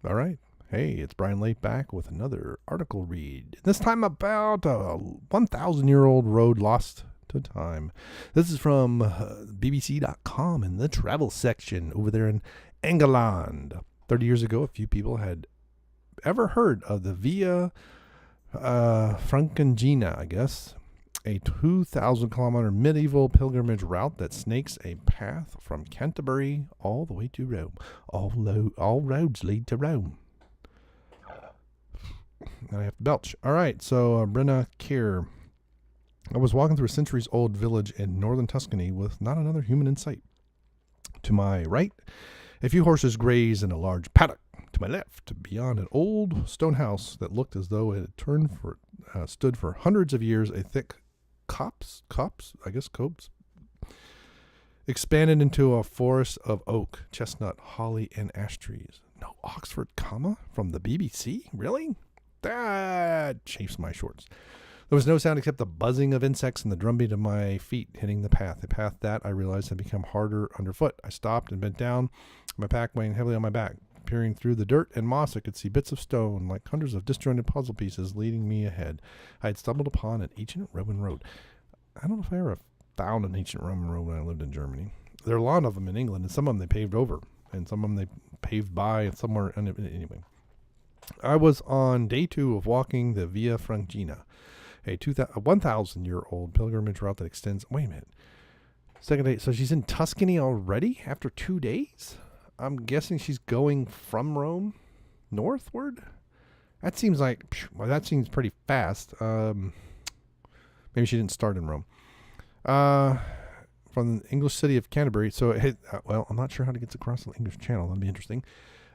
All right. Hey, it's Brian Late back with another article read. This time about a 1,000-year-old road lost to time. This is from BBC.com in the travel section over there in England. 30 years ago, a few people had ever heard of the Via Francigena, I guess, a 2,000-kilometer medieval pilgrimage route that snakes a path from Canterbury all the way to Rome. All roads lead to Rome. And I have to belch. All right, so Brenna Keir. I was walking through a centuries-old village in northern Tuscany with not another human in sight. To my right, a few horses graze in a large paddock. To my left, beyond an old stone house that looked as though it had stood for hundreds of years, a thick copse, expanded into a forest of oak, chestnut, holly, and ash trees. No Oxford comma from the BBC? Really? That chafes my shorts. There was no sound except the buzzing of insects and the drumbeat of my feet hitting the path. A path that I realized had become harder underfoot. I stopped and bent down, my pack weighing heavily on my back. Peering through the dirt and moss, I could see bits of stone, like hundreds of disjointed puzzle pieces, leading me ahead. I had stumbled upon an ancient Roman road. I don't know if I ever found an ancient Roman road when I lived in Germany. There are a lot of them in England, and some of them they paved over, and some of them they paved by, and somewhere. Anyway, I was on day 2 of walking the Via Francigena, a 1,000-year-old pilgrimage route that extends. Wait a minute. Second day. So she's in Tuscany already after 2 days? I'm guessing she's going from Rome northward. That seems pretty fast. Maybe she didn't start in Rome. From the English city of Canterbury. So I'm not sure how to get across the English Channel. That'd be interesting.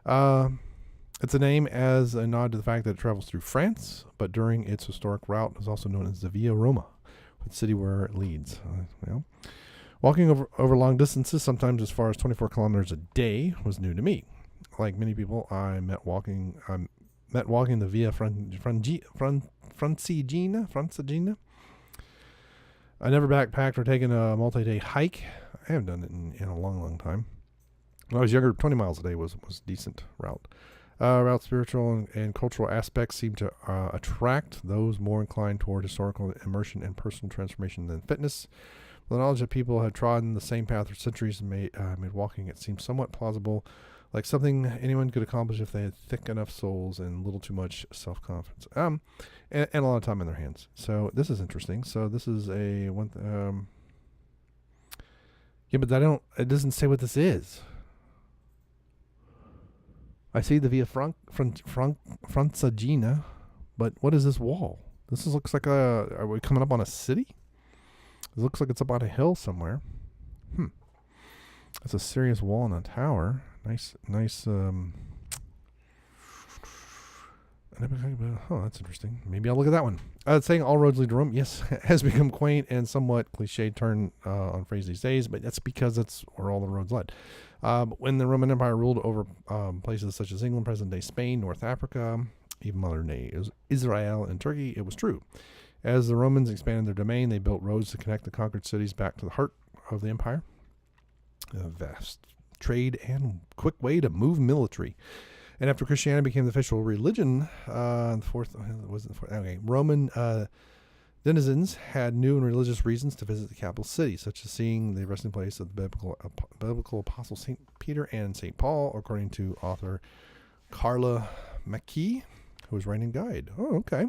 It's a name as a nod to the fact that it travels through France, but during its historic route, it was also known as the Via Roma, the city where it leads. Walking over long distances, sometimes as far as 24 kilometers a day, was new to me. Like many people, I met walking the Via Francigena. I never backpacked or taken a multi-day hike. I haven't done it in a long, long time. When I was younger, 20 miles a day was a decent route. Route spiritual and cultural aspects seem to attract those more inclined toward historical immersion and personal transformation than fitness. The knowledge that people had trodden the same path for centuries made walking it seem somewhat plausible, like something anyone could accomplish if they had thick enough souls and little too much self-confidence. And a lot of time in their hands. So this is interesting. So this is a one. Yeah, but it doesn't say what this is. I see the Via Francigena, but what is this wall? Looks like are we coming up on a city? It looks like it's up on a hill somewhere. That's a serious wall and a tower. Nice. Oh, that's interesting. Maybe I'll look at that one. Saying all roads lead to Rome, yes, has become quaint and somewhat cliche turn on phrase these days, but that's because that's where all the roads led. When the Roman Empire ruled over places such as England, present-day Spain, North Africa, even modern-day Israel and Turkey, it was true. As the Romans expanded their domain, they built roads to connect the conquered cities back to the heart of the empire. A vast trade and quick way to move military. And after Christianity became the official religion, Roman denizens had new and religious reasons to visit the capital city, such as seeing the resting place of the biblical apostles St. Peter and St. Paul, according to author Carla McKee, who was writing a guide. Oh, okay.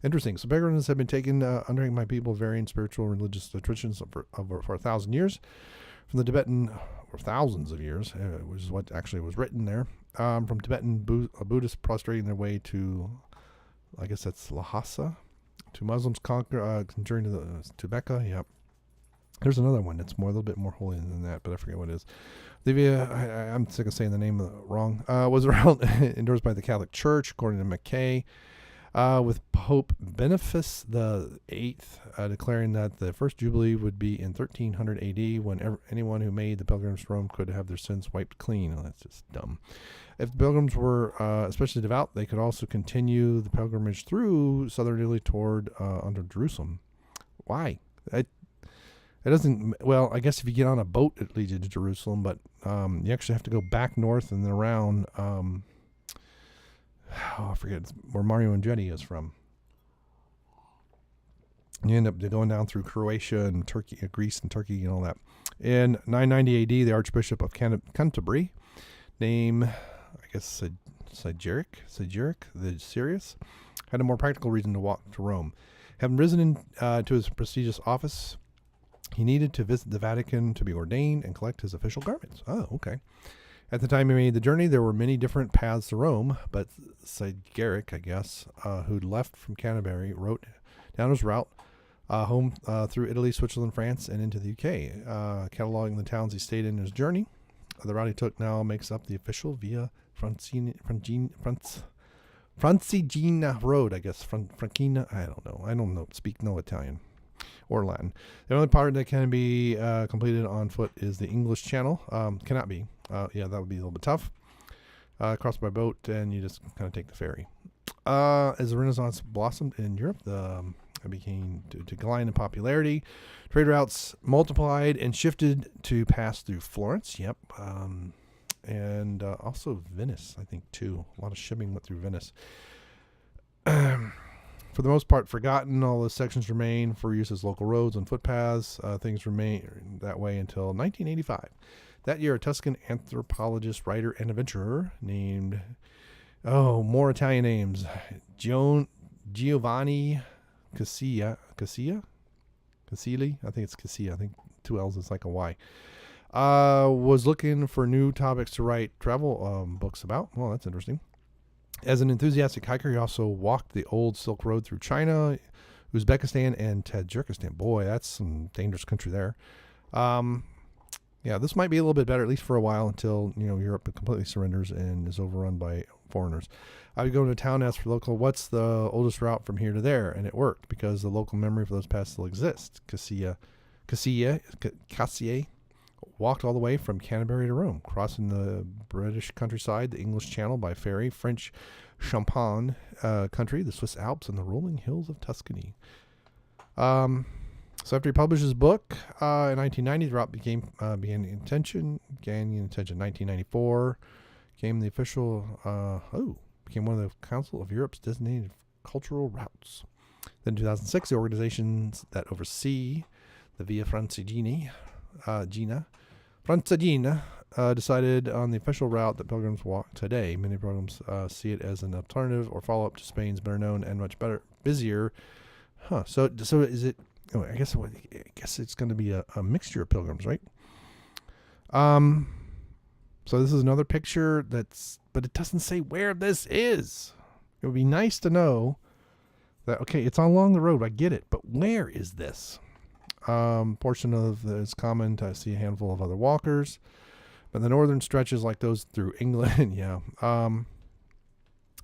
Interesting. So pilgrims have been taken under by people of varying spiritual and religious traditions for 1,000 years. From the Tibetan, or thousands of years, which is what actually was written there, from Tibetan Buddhists prostrating their way to, I guess that's Lhasa, to Muslims conjuring to Mecca. Yep. There's another one that's a little bit more holy than that, but I forget what it is. The Via, I'm sick of saying the name wrong, was around endorsed by the Catholic Church, according to McKay. With Pope Boniface the Eighth declaring that the first Jubilee would be in 1300 AD, when anyone who made the pilgrims to Rome could have their sins wiped clean. Oh, that's just dumb. If the pilgrims were especially devout, they could also continue the pilgrimage through southern Italy toward under Jerusalem. Why? It doesn't. Well, I guess if you get on a boat, it leads you to Jerusalem, but you actually have to go back north and then around. I forget where Mario and Andretti is from. You end up going down through Croatia and Turkey, Greece and Turkey and all that. In 990 AD, the Archbishop of Canterbury, named, I guess, Sigeric the Serious, had a more practical reason to walk to Rome. Having risen to his prestigious office, he needed to visit the Vatican to be ordained and collect his official garments. Oh, okay. At the time he made the journey, there were many different paths to Rome, but Sigeric, I guess, who'd left from Canterbury, wrote down his route home through Italy, Switzerland, France, and into the UK, cataloging the towns he stayed in his journey. The route he took now makes up the official Via Francigena Road, I guess. Francigena, I don't know. Speak no Italian or Latin. The only part that can be completed on foot is the English Channel. Cannot be. That would be a little bit tough. Cross by boat, and you just kind of take the ferry. As the Renaissance blossomed in Europe, it began to decline in popularity. Trade routes multiplied and shifted to pass through Florence. Yep. And also Venice, I think, too. A lot of shipping went through Venice. For the most part, forgotten. All those sections remain for use as local roads and footpaths. Things remain that way until 1985. That year, a Tuscan anthropologist, writer, and adventurer named, more Italian names, Giovanni Casilli, I think it's Casilli, I think 2 L's is like a Y, was looking for new topics to write travel books about. Well, that's interesting. As an enthusiastic hiker, he also walked the old Silk Road through China, Uzbekistan, and Tajikistan. Boy, that's some dangerous country there. This might be a little bit better, at least for a while, until Europe completely surrenders and is overrun by foreigners. I would go to a town, ask for local, what's the oldest route from here to there? And it worked because the local memory for those paths still exists. Cassier walked all the way from Canterbury to Rome, crossing the British countryside, the English Channel by ferry, French Champagne country, the Swiss Alps, and the rolling hills of Tuscany. So after he published his book in 1990, the route began gaining attention. In 1994, became the official. Became one of the Council of Europe's designated cultural routes. Then in 2006, the organizations that oversee the Via Francigena, decided on the official route that pilgrims walk today. Many pilgrims see it as an alternative or follow-up to Spain's better known and much busier. So is it? Oh, I guess it's going to be a mixture of pilgrims, right? So this is another picture but it doesn't say where this is. It would be nice to know that, okay, it's along the road. I get it, but where is this? Portion of it's common to see a handful of other walkers, but the northern stretches like those through England, and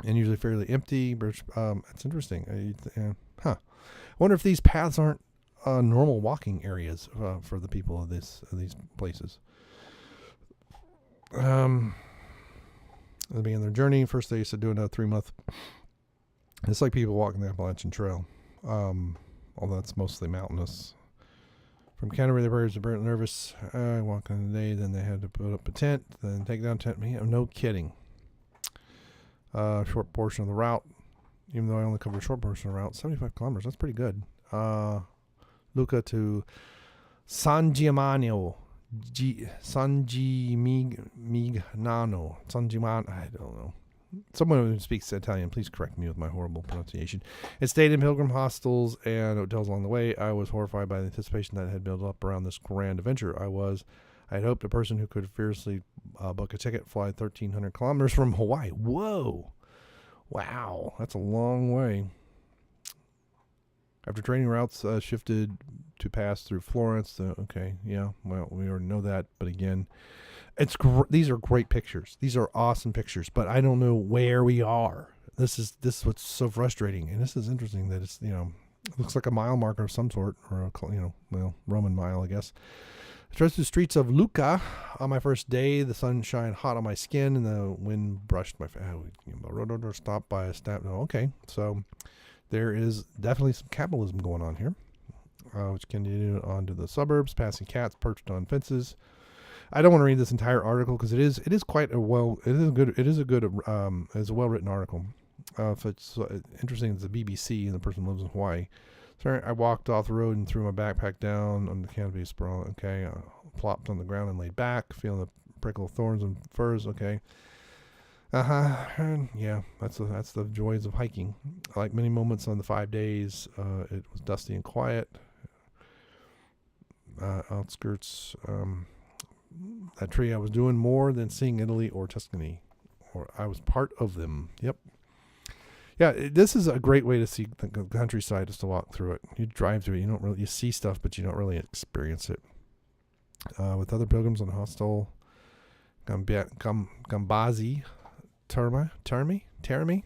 usually fairly empty. It's interesting. I wonder if these paths aren't normal walking areas for the people of these places. They began their journey. First, they used to do a 3-month. It's like people walking the Appalachian Trail, although it's mostly mountainous. From Canterbury, the birds were very nervous. Walking the day, then they had to put up a tent, then take down a tent. Man, no kidding. Short portion of the route, even though I only covered a short portion of the route, 75 kilometers. That's pretty good. Lucca to San Gimignano. San Gimignano. I don't know. Someone who speaks Italian, please correct me with my horrible pronunciation. It stayed in pilgrim hostels and hotels along the way. I was horrified by the anticipation that had built up around this grand adventure. I had hoped a person who could fiercely book a ticket, fly 1,300 kilometers from Hawaii. Whoa. Wow. That's a long way. After training routes shifted to pass through Florence. We already know that. But again, these are great pictures. These are awesome pictures. But I don't know where we are. This is what's so frustrating. And this is interesting that it's it looks like a mile marker of some sort, or Roman mile, I guess. I drove through the streets of Lucca on my first day. The sun shined hot on my skin, and the wind brushed my face. Stopped by a stop. Okay, so there is definitely some capitalism going on here, which continued on to the suburbs, passing cats perched on fences. I don't want to read this entire article because it is a well written article. If it's interesting, it's the BBC, and the person lives in Hawaii. So I walked off the road and threw my backpack down on the canopy sprawl. Okay, plopped on the ground and laid back, feeling the prickle of thorns and furs. Okay. And yeah, that's the joys of hiking. Like many moments on the 5 days, it was dusty and quiet. Outskirts, that tree I was doing more than seeing Italy or Tuscany, or I was part of them. Yep. Yeah, this is a great way to see the countryside, is to walk through it. You drive through it, you see stuff, but you don't really experience it. With other pilgrims on hostel Gambazi Termi.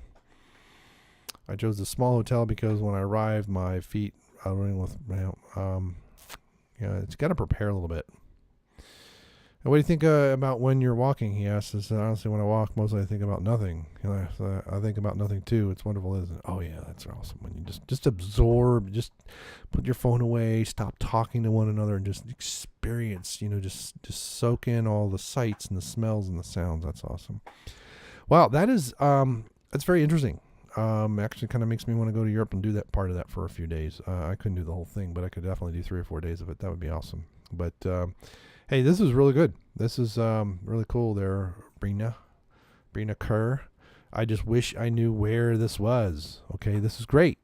I chose a small hotel because when I arrived, my feet I was running with it's got to prepare a little bit. And what do you think about when you're walking? He asks. I said, honestly, when I walk, mostly I think about nothing. So I think about nothing too. It's wonderful, isn't it? Oh yeah, that's awesome. When you just absorb, just put your phone away, stop talking to one another, and just experience. Just soak in all the sights and the smells and the sounds. That's awesome. Wow, that's very interesting. Actually kind of makes me want to go to Europe and do that part of that for a few days. I couldn't do the whole thing, but I could definitely do 3 or 4 days of it. That would be awesome. But hey, this is really good. This is really cool there, Brina Kerr. I just wish I knew where this was. Okay, this is great.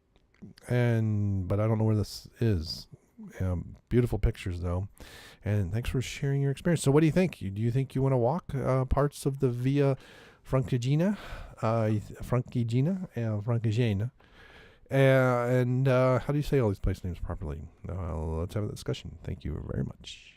But I don't know where this is. Beautiful pictures though. And thanks for sharing your experience. So what do you think? Do you think you want to walk parts of the Via Francigena? Francigena. And how do you say all these place names properly? Let's have a discussion. Thank you very much.